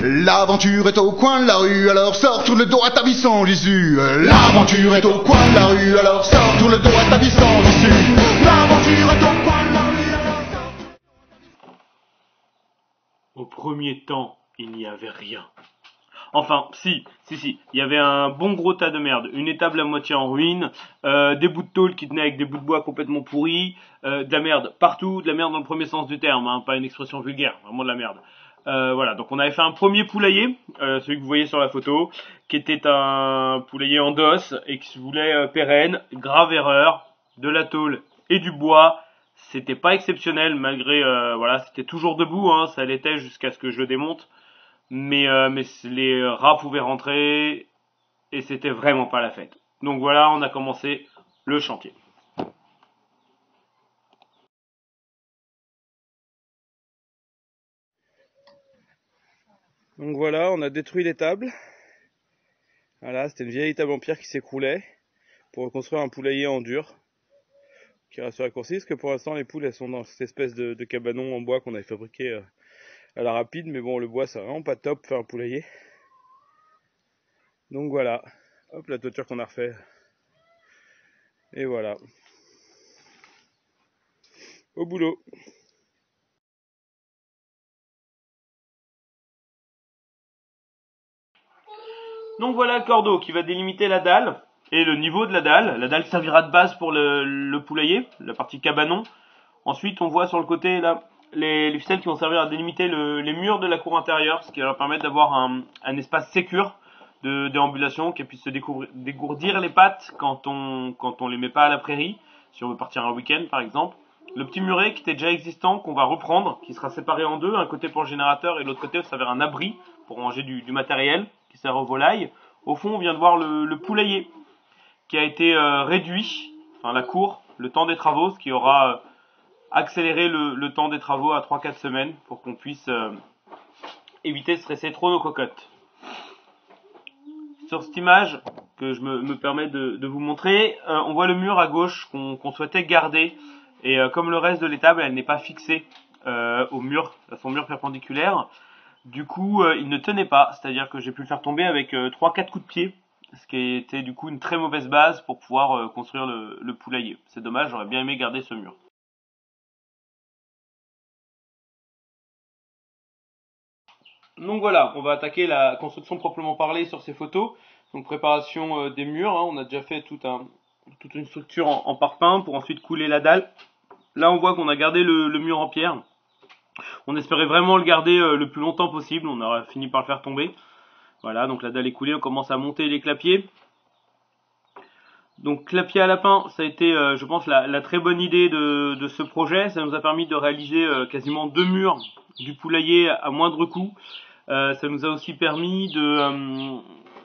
L'aventure est au coin de la rue, alors sors tout le dos à ta vie sans issue. L'aventure est au coin de la rue, alors sors tout le dos à ta vie sans issue. L'aventure est au coin de la rue, alors sors... Au premier temps, il n'y avait rien. Enfin, si, il y avait un bon gros tas de merde, une étable à moitié en ruine, des bouts de tôle qui tenaient avec des bouts de bois complètement pourris, de la merde partout, de la merde dans le premier sens du terme, hein, pas une expression vulgaire, vraiment de la merde. Voilà, donc on avait fait un premier poulailler, celui que vous voyez sur la photo, qui était un poulailler en dos et qui se voulait pérenne, grave erreur, de la tôle et du bois. C'était pas exceptionnel malgré, voilà, c'était toujours debout, hein, ça l'était jusqu'à ce que je le démonte. Mais les rats pouvaient rentrer et c'était vraiment pas la fête. Donc voilà, on a commencé le chantier. Donc voilà, on a détruit l'étable. Voilà, c'était une vieille table en pierre qui s'écroulait pour reconstruire un poulailler en dur qui reste raccourci, parce que pour l'instant les poules elles sont dans cette espèce de cabanon en bois qu'on avait fabriqué à la rapide, mais bon, le bois c'est vraiment pas top pour faire un poulailler. Donc voilà, hop, la toiture qu'on a refait. Et voilà. Au boulot. Donc voilà le cordeau qui va délimiter la dalle et le niveau de la dalle. La dalle servira de base pour le poulailler, la partie cabanon. Ensuite, on voit sur le côté là les ficelles qui vont servir à délimiter les murs de la cour intérieure, ce qui va leur permettre d'avoir un espace sécure de déambulation, qu'elles puissent se dégourdir les pattes quand on les met pas à la prairie, si on veut partir un week-end par exemple. Le petit muret qui était déjà existant, qu'on va reprendre, qui sera séparé en deux, un côté pour le générateur et l'autre côté ça s'avère un abri pour ranger du matériel qui sert aux volailles. Au fond, on vient de voir le poulailler qui a été réduit, enfin la cour, le temps des travaux, ce qui aura accéléré le temps des travaux à 3-4 semaines pour qu'on puisse éviter de stresser trop nos cocottes. Sur cette image que je me permets de vous montrer, on voit le mur à gauche qu'on souhaitait garder et comme le reste de l'étable, elle n'est pas fixée au mur, à son mur perpendiculaire. Du coup, il ne tenait pas, c'est-à-dire que j'ai pu le faire tomber avec 3-4 coups de pied, ce qui était du coup une très mauvaise base pour pouvoir construire le poulailler. C'est dommage, j'aurais bien aimé garder ce mur. Donc voilà, on va attaquer la construction proprement parlée sur ces photos. Donc préparation des murs, hein, on a déjà fait toute une structure en parpaing pour ensuite couler la dalle. Là on voit qu'on a gardé le mur en pierre. On espérait vraiment le garder le plus longtemps possible, on aura fini par le faire tomber. Voilà, donc la dalle est coulée, on commence à monter les clapiers. Donc clapier à lapin, ça a été je pense la très bonne idée de ce projet. Ça nous a permis de réaliser quasiment 2 murs du poulailler à moindre coût. Ça nous a aussi permis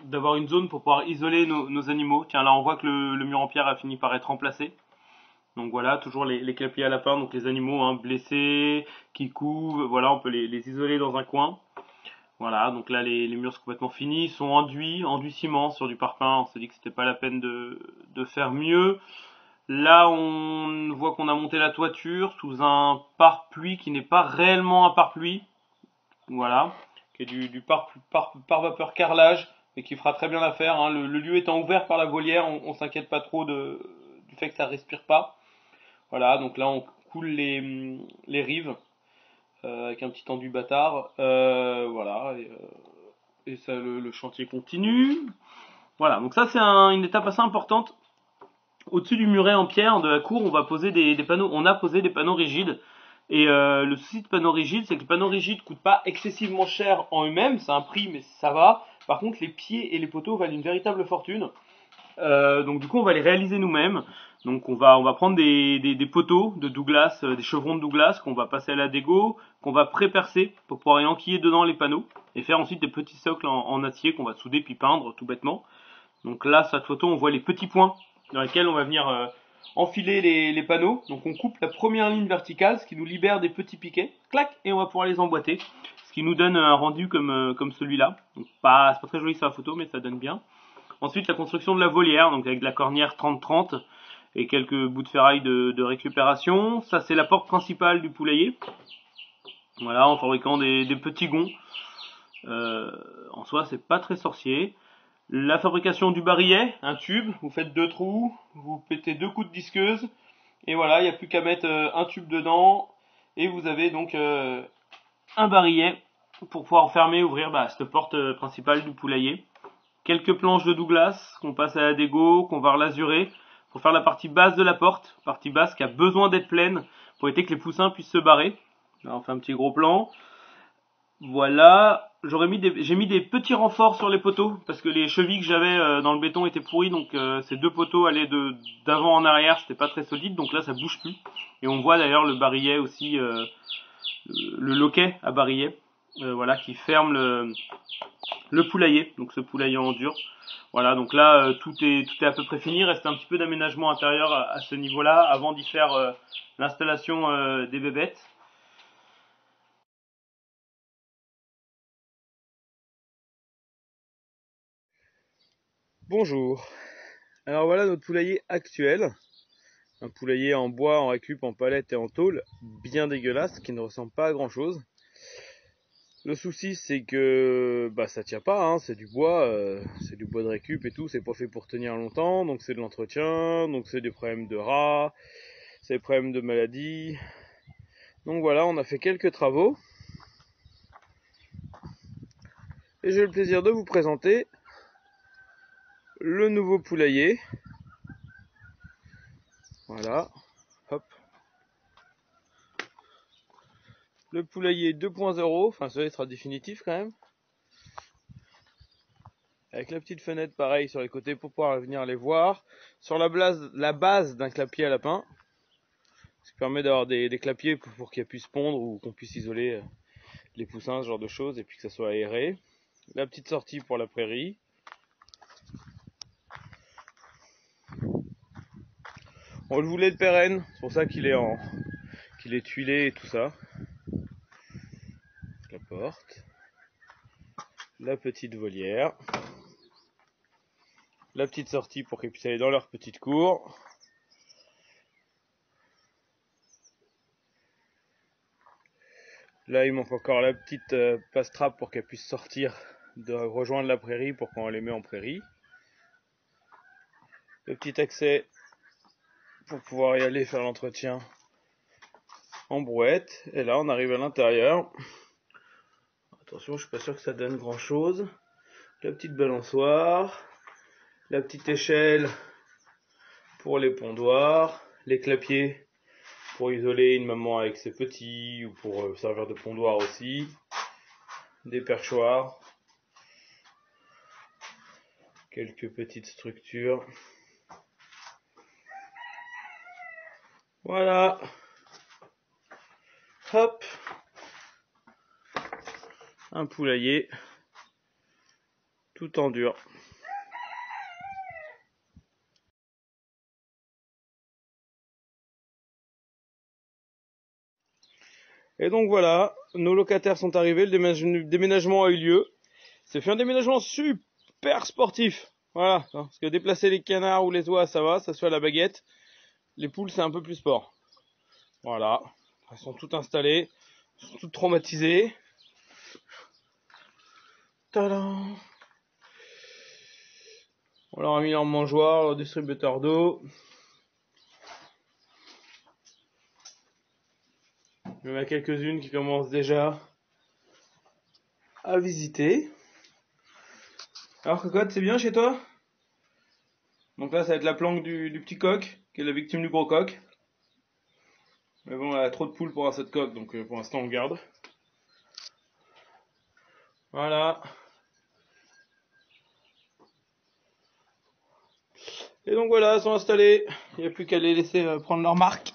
d'avoir une zone pour pouvoir isoler nos animaux. Tiens, là on voit que le mur en pierre a fini par être remplacé. Donc voilà, toujours les clapiers à lapin, donc les animaux hein, blessés, qui couvent, voilà, on peut les isoler dans un coin. Voilà, donc là les murs sont complètement finis, ils sont enduits ciment sur du parpaing. On s'est dit que c'était pas la peine de faire mieux. Là on voit qu'on a monté la toiture sous un pare-pluie qui n'est pas réellement un pare-pluie. Voilà, qui est du pare-vapeur carrelage, mais qui fera très bien l'affaire. Hein. Le lieu étant ouvert par la volière, on s'inquiète pas trop du fait que ça respire pas. Voilà, donc là on coule les rives avec un petit enduit bâtard. Voilà, et ça, le chantier continue. Voilà, donc ça c'est une étape assez importante. Au-dessus du muret en pierre de la cour, on va poser des panneaux. On a posé des panneaux rigides. Et le souci de panneaux rigides, c'est que les panneaux rigides coûtent pas excessivement cher en eux-mêmes, c'est un prix mais ça va. Par contre, les pieds et les poteaux valent une véritable fortune. Donc du coup, on va les réaliser nous-mêmes. Donc on va prendre des poteaux de Douglas, des chevrons de Douglas qu'on va passer à la dégo, qu'on va pré-percer pour pouvoir y enquiller dedans les panneaux et faire ensuite des petits socles en acier qu'on va souder puis peindre tout bêtement. Donc là, sur cette photo, on voit les petits points dans lesquels on va venir enfiler les panneaux. Donc on coupe la première ligne verticale, ce qui nous libère des petits piquets, clac, et on va pouvoir les emboîter, ce qui nous donne un rendu comme celui-là. Donc c'est pas très joli sur la photo, mais ça donne bien. Ensuite, la construction de la volière, donc avec de la cornière 30-30 et quelques bouts de ferraille de récupération. Ça, c'est la porte principale du poulailler. Voilà, en fabriquant des petits gonds. En soi, c'est pas très sorcier. La fabrication du barillet, un tube, vous faites 2 trous, vous pétez 2 coups de disqueuse, et voilà, il n'y a plus qu'à mettre un tube dedans, et vous avez donc un barillet pour pouvoir fermer et ouvrir cette porte principale du poulailler. Quelques planches de Douglas qu'on passe à la dégo, qu'on va relasurer pour faire la partie basse de la porte, partie basse qui a besoin d'être pleine pour éviter que les poussins puissent se barrer. Là, on fait un petit gros plan. Voilà, j'ai mis des petits renforts sur les poteaux parce que les chevilles que j'avais dans le béton étaient pourries, donc ces 2 poteaux allaient d'avant en arrière, c'était pas très solide, donc là ça bouge plus. Et on voit d'ailleurs le barillet aussi, le loquet à barillet, voilà, qui ferme le poulailler, donc ce poulailler en dur. Voilà, donc là tout est à peu près fini, il reste un petit peu d'aménagement intérieur à ce niveau-là avant d'y faire l'installation des bébêtes. Bonjour, alors voilà notre poulailler actuel, un poulailler en bois, en récup, en palette et en tôle, bien dégueulasse, qui ne ressemble pas à grand chose. Le souci c'est que ça tient pas, hein, c'est du bois de récup et tout, c'est pas fait pour tenir longtemps, donc c'est de l'entretien, donc c'est des problèmes de rats, c'est des problèmes de maladies. Donc voilà, on a fait quelques travaux, et j'ai le plaisir de vous présenter le nouveau poulailler. Voilà, hop. Le poulailler 2.0, enfin celui-là sera définitif quand même. Avec la petite fenêtre pareil sur les côtés pour pouvoir venir les voir. Sur la base d'un clapier à lapin. Ce qui permet d'avoir des clapiers pour qu'ils puissent pondre ou qu'on puisse isoler les poussins, ce genre de choses, et puis que ça soit aéré. La petite sortie pour la prairie. On le voulait de pérenne, c'est pour ça qu'il est tuilé et tout ça. La porte. La petite volière. La petite sortie pour qu'ils puissent aller dans leur petite cour. Là, il manque encore la petite passe-trappe pour qu'elle puisse sortir, de rejoindre la prairie pour qu'on les met en prairie. Le petit accès pour pouvoir y aller faire l'entretien en brouette. Et là, on arrive à l'intérieur. Attention, je suis pas sûr que ça donne grand chose. La petite balançoire, la petite échelle pour les pondoirs, les clapiers pour isoler une maman avec ses petits ou pour servir de pondoir aussi, des perchoirs, quelques petites structures. Voilà, hop, un poulailler tout en dur. Et donc voilà, nos locataires sont arrivés, le déménagement a eu lieu. C'est fait un déménagement super sportif. Voilà, parce que déplacer les canards ou les oies, ça va, ça se fait à la baguette. Les poules, c'est un peu plus sport. Voilà, elles sont toutes installées, elles sont toutes traumatisées. Tadam! On leur a mis leur mangeoire, leur distributeur d'eau. Il y en a quelques-unes qui commencent déjà à visiter. Alors cocotte, c'est bien chez toi? Donc là, ça va être la planque du petit coq, qui est la victime du gros coq. Mais bon, elle a trop de poules pour assez de coq, donc pour l'instant on garde. Voilà. Et donc voilà, elles sont installées. Il n'y a plus qu'à les laisser prendre leur marque.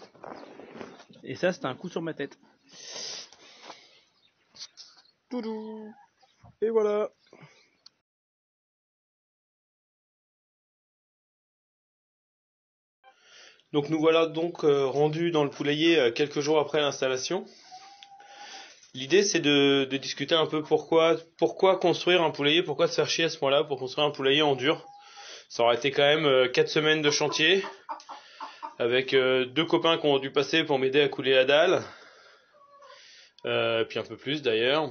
Et ça, c'était un coup sur ma tête. Toudou. Et voilà. Donc nous voilà donc rendus dans le poulailler quelques jours après l'installation. L'idée c'est de discuter un peu pourquoi construire un poulailler, pourquoi se faire chier à ce point-là pour construire un poulailler en dur. Ça aurait été quand même 4 semaines de chantier avec 2 copains qui ont dû passer pour m'aider à couler la dalle, puis un peu plus d'ailleurs.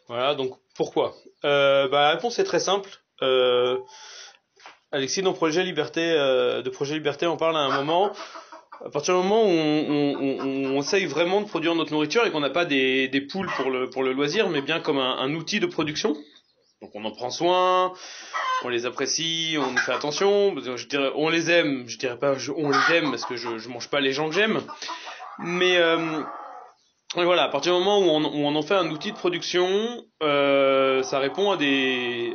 Voilà, donc pourquoi? La réponse est très simple. Alexis, dans Projet Liberté, on parle à un moment. À partir du moment où on essaye vraiment de produire notre nourriture et qu'on n'a pas des poules pour le loisir, mais bien comme un outil de production. Donc on en prend soin, on les apprécie, on y fait attention. Je dirais, on les aime. Je dirais pas on les aime parce que je mange pas les gens que j'aime. Mais et voilà, à partir du moment où on en fait un outil de production, ça répond à des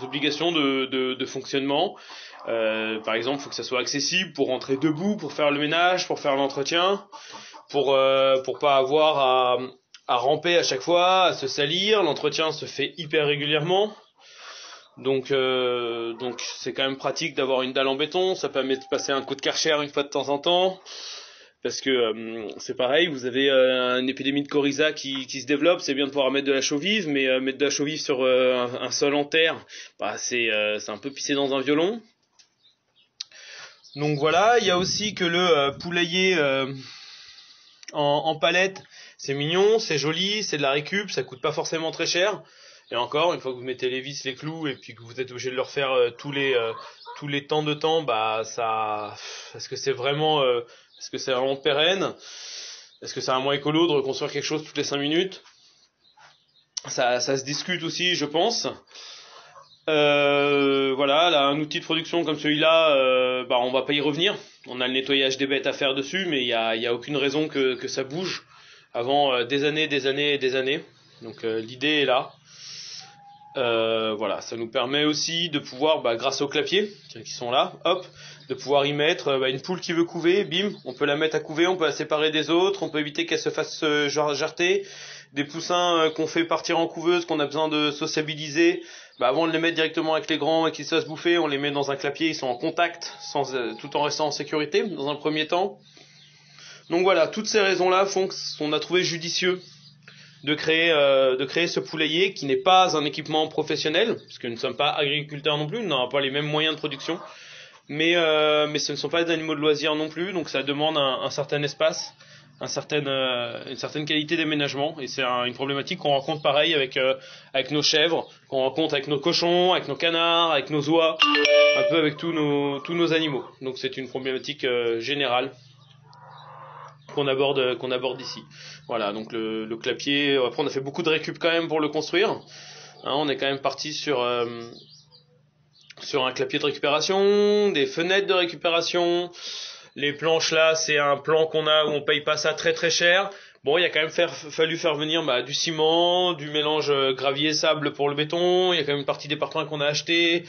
obligations de fonctionnement. Par exemple, il faut que ça soit accessible pour rentrer debout, pour faire le ménage, pour faire l'entretien, pour pas avoir à ramper à chaque fois, à se salir. L'entretien se fait hyper régulièrement. Donc c'est quand même pratique d'avoir une dalle en béton. Ça permet de passer un coup de Karcher une fois de temps en temps. Parce que c'est pareil, vous avez une épidémie de coryza qui se développe, c'est bien de pouvoir mettre de la chaux vive, mais mettre de la chaux vive sur un sol en terre, c'est un peu pisser dans un violon. Donc voilà, il y a aussi que le poulailler en palette, c'est mignon, c'est joli, c'est de la récup, ça coûte pas forcément très cher. Et encore, une fois que vous mettez les vis, les clous, et puis que vous êtes obligé de le refaire tous les temps de temps, est-ce que c'est vraiment pérenne? Est-ce que c'est vraiment écolo de reconstruire quelque chose toutes les 5 minutes? Ça se discute aussi, je pense. Voilà, là, un outil de production comme celui-là, on va pas y revenir. On a le nettoyage des bêtes à faire dessus, mais il y a aucune raison que ça bouge avant des années, des années et des années. Donc l'idée est là. Voilà, ça nous permet aussi de pouvoir, grâce aux clapiers qui sont là, hop, de pouvoir y mettre une poule qui veut couver, bim, on peut la mettre à couver, on peut la séparer des autres, on peut éviter qu'elle se fasse jarter. Des poussins qu'on fait partir en couveuse, qu'on a besoin de sociabiliser, avant de les mettre directement avec les grands et qu'ils se fassent bouffer, on les met dans un clapier, ils sont en contact, tout en restant en sécurité dans un premier temps. Donc voilà, toutes ces raisons-là font qu'on a trouvé judicieux de créer ce poulailler qui n'est pas un équipement professionnel, parce que nous ne sommes pas agriculteurs non plus, nous n'avons pas les mêmes moyens de production, mais ce ne sont pas des animaux de loisirs non plus, donc ça demande un certain espace, une certaine qualité d'aménagement, et c'est une problématique qu'on rencontre pareil avec nos chèvres, qu'on rencontre avec nos cochons, avec nos canards, avec nos oies, un peu avec tous nos animaux. Donc c'est une problématique générale qu'on aborde ici. Voilà, donc le clapier. Après, on a fait beaucoup de récup quand même pour le construire. On est quand même parti sur un clapier de récupération, des fenêtres de récupération. Les planches là, c'est un plan qu'on a où on paye pas ça très très cher. Bon, il a quand même fallu faire venir du ciment, du mélange gravier-sable pour le béton. Il y a quand même une partie des parpaings qu'on a acheté.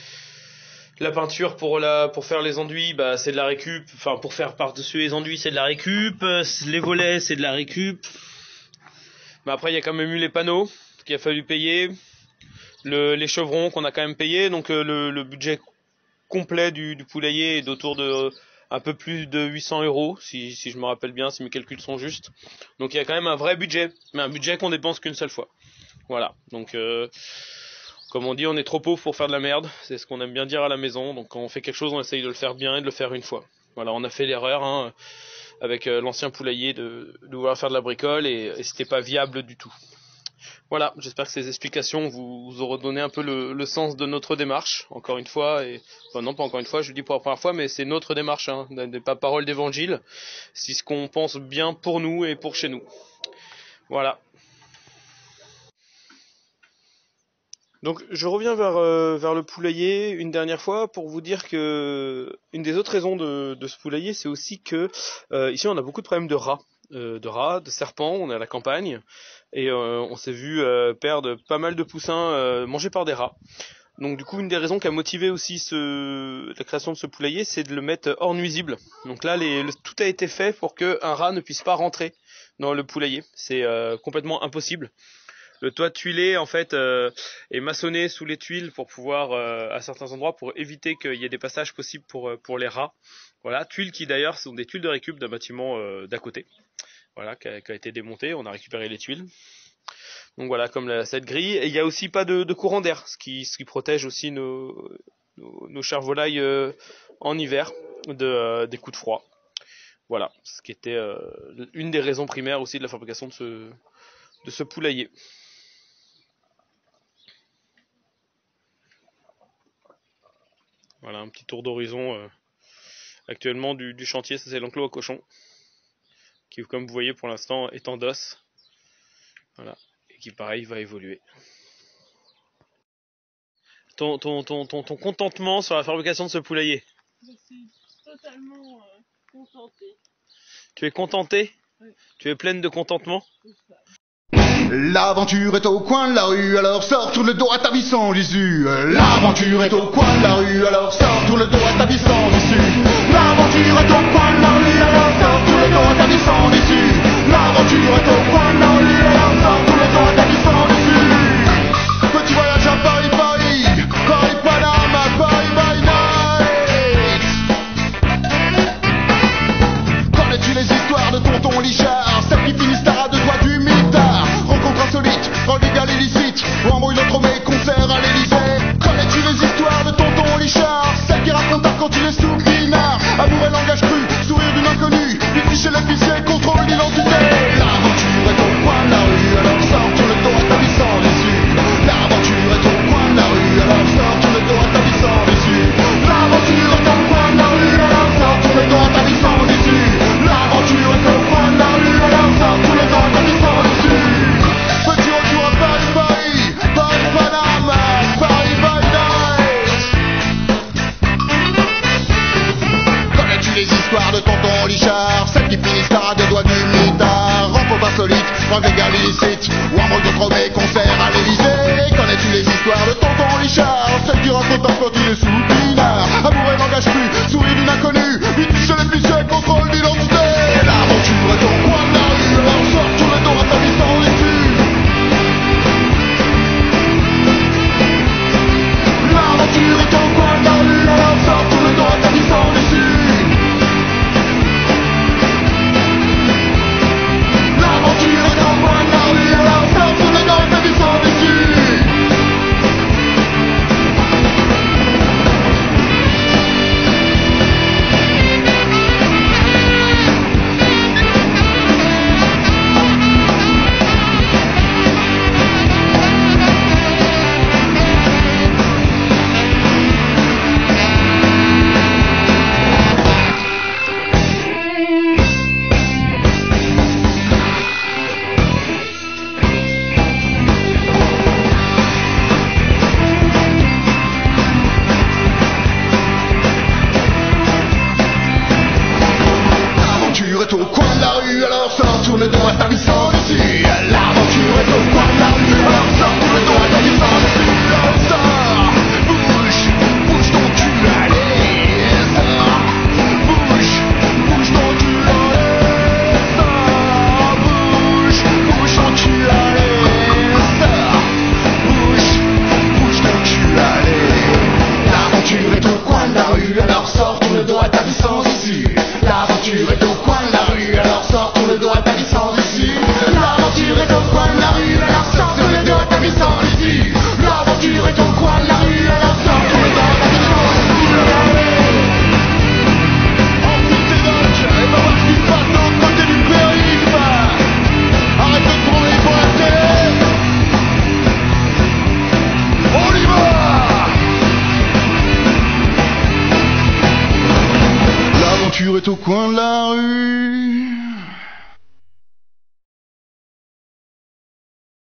La peinture pour faire les enduits, c'est de la récup. Enfin, pour faire par-dessus les enduits, c'est de la récup. Les volets, c'est de la récup. Mais après, il y a quand même eu les panneaux qu'il a fallu payer. Les chevrons qu'on a quand même payé. Donc le budget complet du poulailler est d'autour de un peu plus de 800 €, si je me rappelle bien, si mes calculs sont justes. Donc il y a quand même un vrai budget, mais un budget qu'on dépense qu'une seule fois. Voilà, donc comme on dit, on est trop pauvre pour faire de la merde, c'est ce qu'on aime bien dire à la maison, donc quand on fait quelque chose, on essaye de le faire bien et de le faire une fois. Voilà, on a fait l'erreur avec l'ancien poulailler de vouloir faire de la bricole et c'était pas viable du tout. Voilà, j'espère que ces explications vous auront donné un peu le sens de notre démarche, encore une fois, non pas encore une fois, je le dis pour la première fois, mais c'est notre démarche, des pas paroles d'évangile, c'est ce qu'on pense bien pour nous et pour chez nous. Voilà. Donc je reviens vers le poulailler une dernière fois pour vous dire que une des autres raisons de ce poulailler, c'est aussi que ici on a beaucoup de problèmes de rats, de serpents, on est à la campagne et on s'est vu perdre pas mal de poussins mangés par des rats. Donc du coup une des raisons qui a motivé aussi la création de ce poulailler, c'est de le mettre hors nuisible. Donc là tout a été fait pour qu'un rat ne puisse pas rentrer dans le poulailler, c'est complètement impossible. Le toit tuilé en fait est maçonné sous les tuiles pour pouvoir à certains endroits pour éviter qu'il y ait des passages possibles pour les rats. Voilà, tuiles qui d'ailleurs sont des tuiles de récup d'un bâtiment d'à côté. Voilà, qui a été démonté, on a récupéré les tuiles. Donc voilà, comme cette grille. Et il n'y a aussi pas de courant d'air, ce qui protège aussi nos chères volailles en hiver des coups de froid. Voilà, ce qui était une des raisons primaires aussi de la fabrication de ce poulailler. Voilà un petit tour d'horizon actuellement du chantier. Ça c'est l'enclos à cochons qui, comme vous voyez, pour l'instant est en DOS. Voilà, et qui pareil va évoluer. Ton contentement sur la fabrication de ce poulailler? Je suis totalement contentée. Tu es contentée? Oui. Tu es pleine de contentement? L'aventure est au coin de la rue, alors sors, tourne le dos à ta vie sans l'issue. L'aventure est au coin de la rue, alors sors, tourne le dos à ta vie sans issue. L'aventure est au coin de la rue, alors sors, tourne le dos à ta vie sans issue. L'aventure est au coin de la rue, alors sors, tourne le dos à ta vie sans issue. Petit voyage à Paris, Paris, Paris, Panama, Paris by night. Connais-tu les histoires de tonton Lichard, celles qui finissent à deux doigts du mitard? Rencontre insolite, rôle légal illicite, ou embrouille notre mes concert à l'Élysée. Connais-tu les histoires de tonton Lichard, celles qui racontent quand il est sous pinard? Amour et langage cru, sourire d'une inconnue, vite chez l'épicier, contrôle d'identité. L'aventure est au coin de la rue, alors sors, tourne le dos à ta vie sans issue. L'aventure est au coin de la rue, alors sors, tourne le dos à ta vie sans issue. L'aventure est au coin de la rue, alors sors, tourne le dos à ta vie sans issue. L'aventure est au coin de la rue, alors sors, tourne le dos à ta vie sans issue. Petit retour à Paris, Paris, Paris, Panama, Paris by night. Connais-tu les histoires de tonton Lichard, celles qui finissent à deux doigts du mitard? Rencontre insolite, drogue légale illicite, ou embrouille contre mes concerts à l'Élysée. Connais-tu les histoires de tonton Lichard, celles qui racontent quand il